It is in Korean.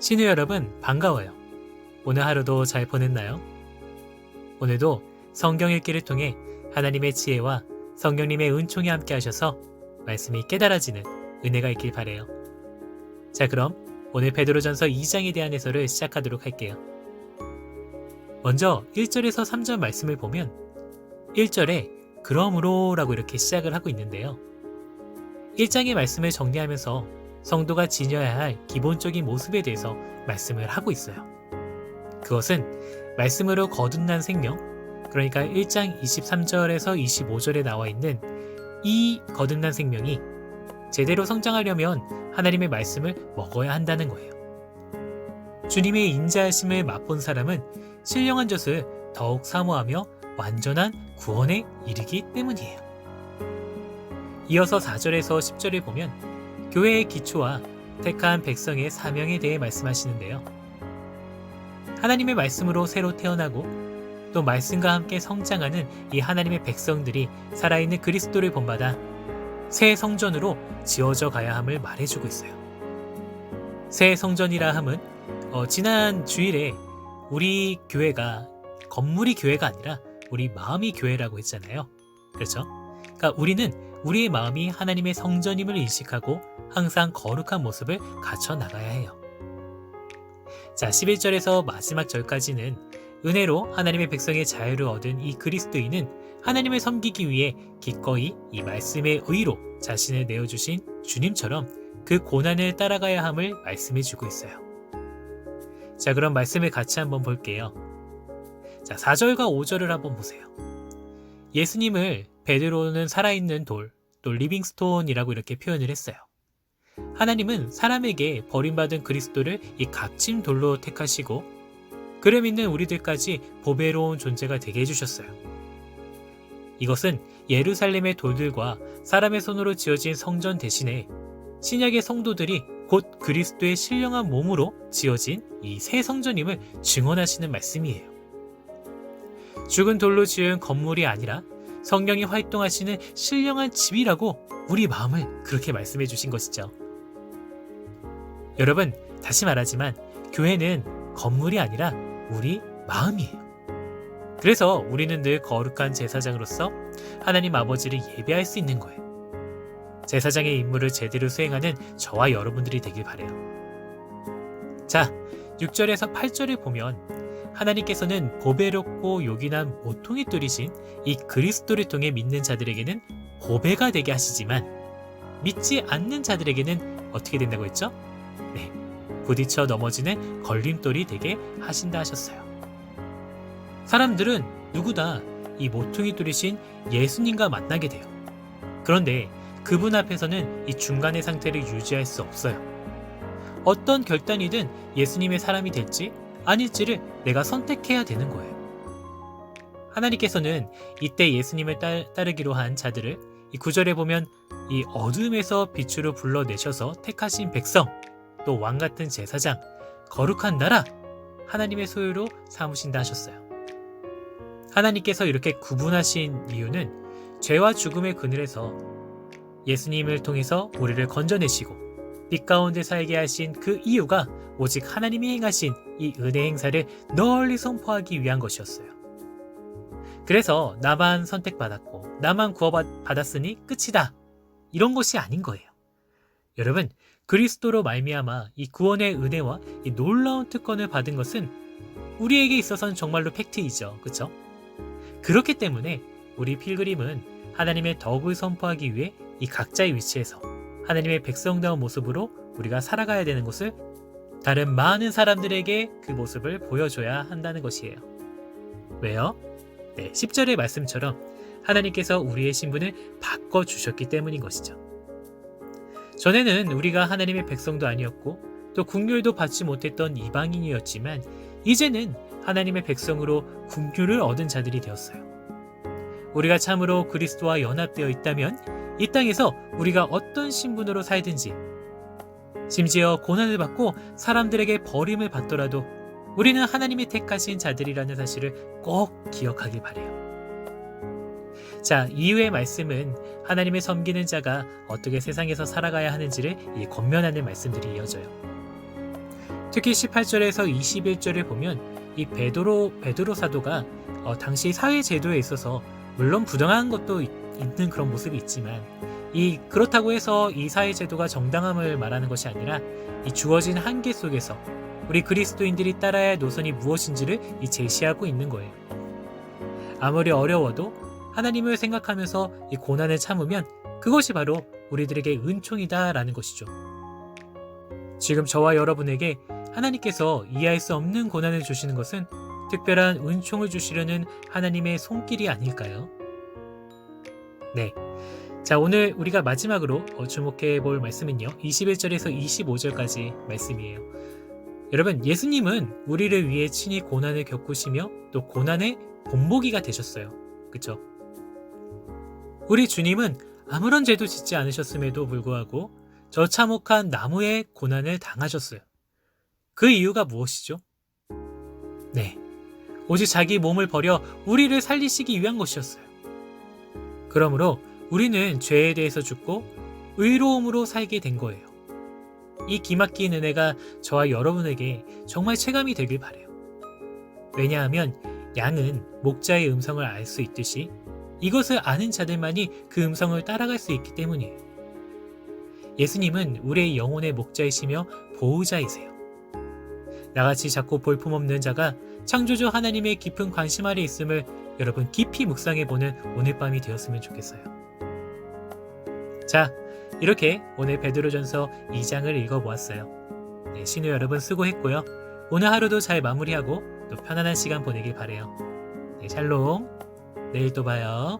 신우 여러분, 반가워요. 오늘 하루도 잘 보냈나요? 오늘도 성경 읽기를 통해 하나님의 지혜와 성령님의 은총이 함께 하셔서 말씀이 깨달아지는 은혜가 있길 바래요. 자, 그럼 오늘 베드로전서 2장에 대한 해설을 시작하도록 할게요. 먼저 1절에서 3절 말씀을 보면 1절에 그러므로 라고 이렇게 시작을 하고 있는데요. 1장의 말씀을 정리하면서 성도가 지녀야 할 기본적인 모습에 대해서 말씀을 하고 있어요. 그것은 말씀으로 거듭난 생명, 그러니까 1장 23절에서 25절에 나와 있는 이 거듭난 생명이 제대로 성장하려면 하나님의 말씀을 먹어야 한다는 거예요. 주님의 인자하심을 맛본 사람은 신령한 젖을 더욱 사모하며 완전한 구원에 이르기 때문이에요. 이어서 4절에서 10절을 보면 교회의 기초와 택한 백성의 사명에 대해 말씀하시는데요. 하나님의 말씀으로 새로 태어나고 또 말씀과 함께 성장하는 이 하나님의 백성들이 살아있는 그리스도를 본받아 새 성전으로 지어져 가야 함을 말해주고 있어요. 새 성전이라 함은 지난 주일에 우리 교회가 건물이 교회가 아니라 우리 마음이 교회라고 했잖아요. 그렇죠? 그러니까 우리는 우리의 마음이 하나님의 성전임을 인식하고 항상 거룩한 모습을 갖춰 나가야 해요. 자, 11절에서 마지막 절까지는 은혜로 하나님의 백성의 자유를 얻은 이 그리스도인은 하나님을 섬기기 위해 기꺼이 이 말씀의 의로 자신을 내어주신 주님처럼 그 고난을 따라가야 함을 말씀해주고 있어요. 자, 그럼 말씀을 같이 한번 볼게요. 자, 4절과 5절을 한번 보세요. 예수님을 베드로는 살아있는 돌, 또 리빙스톤이라고 이렇게 표현을 했어요. 하나님은 사람에게 버림받은 그리스도를 이 값진 돌로 택하시고 그를 믿는 우리들까지 보배로운 존재가 되게 해주셨어요. 이것은 예루살렘의 돌들과 사람의 손으로 지어진 성전 대신에 신약의 성도들이 곧 그리스도의 신령한 몸으로 지어진 이 새 성전임을 증언하시는 말씀이에요. 죽은 돌로 지은 건물이 아니라 성령이 활동하시는 신령한 집이라고 우리 마음을 그렇게 말씀해 주신 것이죠. 여러분, 다시 말하지만 교회는 건물이 아니라 우리 마음이에요. 그래서 우리는 늘 거룩한 제사장으로서 하나님 아버지를 예배할 수 있는 거예요. 제사장의 임무를 제대로 수행하는 저와 여러분들이 되길 바라요. 자, 6절에서 8절을 보면 하나님께서는 보배롭고 요긴한 모퉁이 뚫이신 이 그리스도를 통해 믿는 자들에게는 보배가 되게 하시지만 믿지 않는 자들에게는 어떻게 된다고 했죠? 네, 부딪혀 넘어지는 걸림돌이 되게 하신다 하셨어요. 사람들은 누구나 이 모퉁이 뚫이신 예수님과 만나게 돼요. 그런데 그분 앞에서는 이 중간의 상태를 유지할 수 없어요. 어떤 결단이든 예수님의 사람이 될지 아닐지를 내가 선택해야 되는 거예요. 하나님께서는 이때 예수님을 따르기로 한 자들을 이 9절에 보면 이 어둠에서 빛으로 불러내셔서 택하신 백성, 또 왕같은 제사장, 거룩한 나라, 하나님의 소유로 삼으신다 하셨어요. 하나님께서 이렇게 구분하신 이유는 죄와 죽음의 그늘에서 예수님을 통해서 우리를 건져내시고 빛 가운데 살게 하신 그 이유가 오직 하나님이 행하신 이 은혜 행사를 널리 선포하기 위한 것이었어요. 그래서 나만 선택받았고 나만 구원받았으니 끝이다, 이런 것이 아닌 거예요. 여러분, 그리스도로 말미암아 이 구원의 은혜와 이 놀라운 특권을 받은 것은 우리에게 있어서는 정말로 팩트이죠. 그렇죠? 그렇기 때문에 우리 필그림은 하나님의 덕을 선포하기 위해 이 각자의 위치에서 하나님의 백성다운 모습으로 우리가 살아가야 되는 것을 다른 많은 사람들에게 그 모습을 보여줘야 한다는 것이에요. 왜요? 네, 10절의 말씀처럼 하나님께서 우리의 신분을 바꿔주셨기 때문인 것이죠. 전에는 우리가 하나님의 백성도 아니었고 또 국률도 받지 못했던 이방인이었지만 이제는 하나님의 백성으로 국률을 얻은 자들이 되었어요. 우리가 참으로 그리스도와 연합되어 있다면 이 땅에서 우리가 어떤 신분으로 살든지, 심지어 고난을 받고 사람들에게 버림을 받더라도 우리는 하나님이 택하신 자들이라는 사실을 꼭 기억하길 바라요. 자, 이후의 말씀은 하나님을 섬기는 자가 어떻게 세상에서 살아가야 하는지를 권면하는 말씀들이 이어져요. 특히 18절에서 21절을 보면 이 베드로 사도가 당시 사회 제도에 있어서 물론 부당한 것도 있는 그런 모습이 있지만 그렇다고 해서 이 사회 제도가 정당함을 말하는 것이 아니라 이 주어진 한계 속에서 우리 그리스도인들이 따라야 할 노선이 무엇인지를 제시하고 있는 거예요. 아무리 어려워도 하나님을 생각하면서 이 고난을 참으면 그것이 바로 우리들에게 은총이다라는 것이죠. 지금 저와 여러분에게 하나님께서 이해할 수 없는 고난을 주시는 것은 특별한 은총을 주시려는 하나님의 손길이 아닐까요? 네. 자, 오늘 우리가 마지막으로 주목해 볼 말씀은요. 21절에서 25절까지 말씀이에요. 여러분, 예수님은 우리를 위해 친히 고난을 겪으시며 또 고난의 본보기가 되셨어요. 그쵸? 우리 주님은 아무런 죄도 짓지 않으셨음에도 불구하고 저 참혹한 나무의 고난을 당하셨어요. 그 이유가 무엇이죠? 네, 오직 자기 몸을 버려 우리를 살리시기 위한 것이었어요. 그러므로 우리는 죄에 대해서 죽고 의로움으로 살게 된 거예요. 이 기막힌 은혜가 저와 여러분에게 정말 체감이 되길 바라요. 왜냐하면 양은 목자의 음성을 알 수 있듯이 이것을 아는 자들만이 그 음성을 따라갈 수 있기 때문이에요. 예수님은 우리의 영혼의 목자이시며 보호자이세요. 나같이 작고 볼품없는 자가 창조주 하나님의 깊은 관심 아래 있음을 여러분 깊이 묵상해보는 오늘 밤이 되었으면 좋겠어요. 자, 이렇게 오늘 베드로전서 2장을 읽어보았어요. 네, 신우 여러분 수고했고요. 오늘 하루도 잘 마무리하고 또 편안한 시간 보내길 바라요. 네, 샬롬. 내일 또 봐요.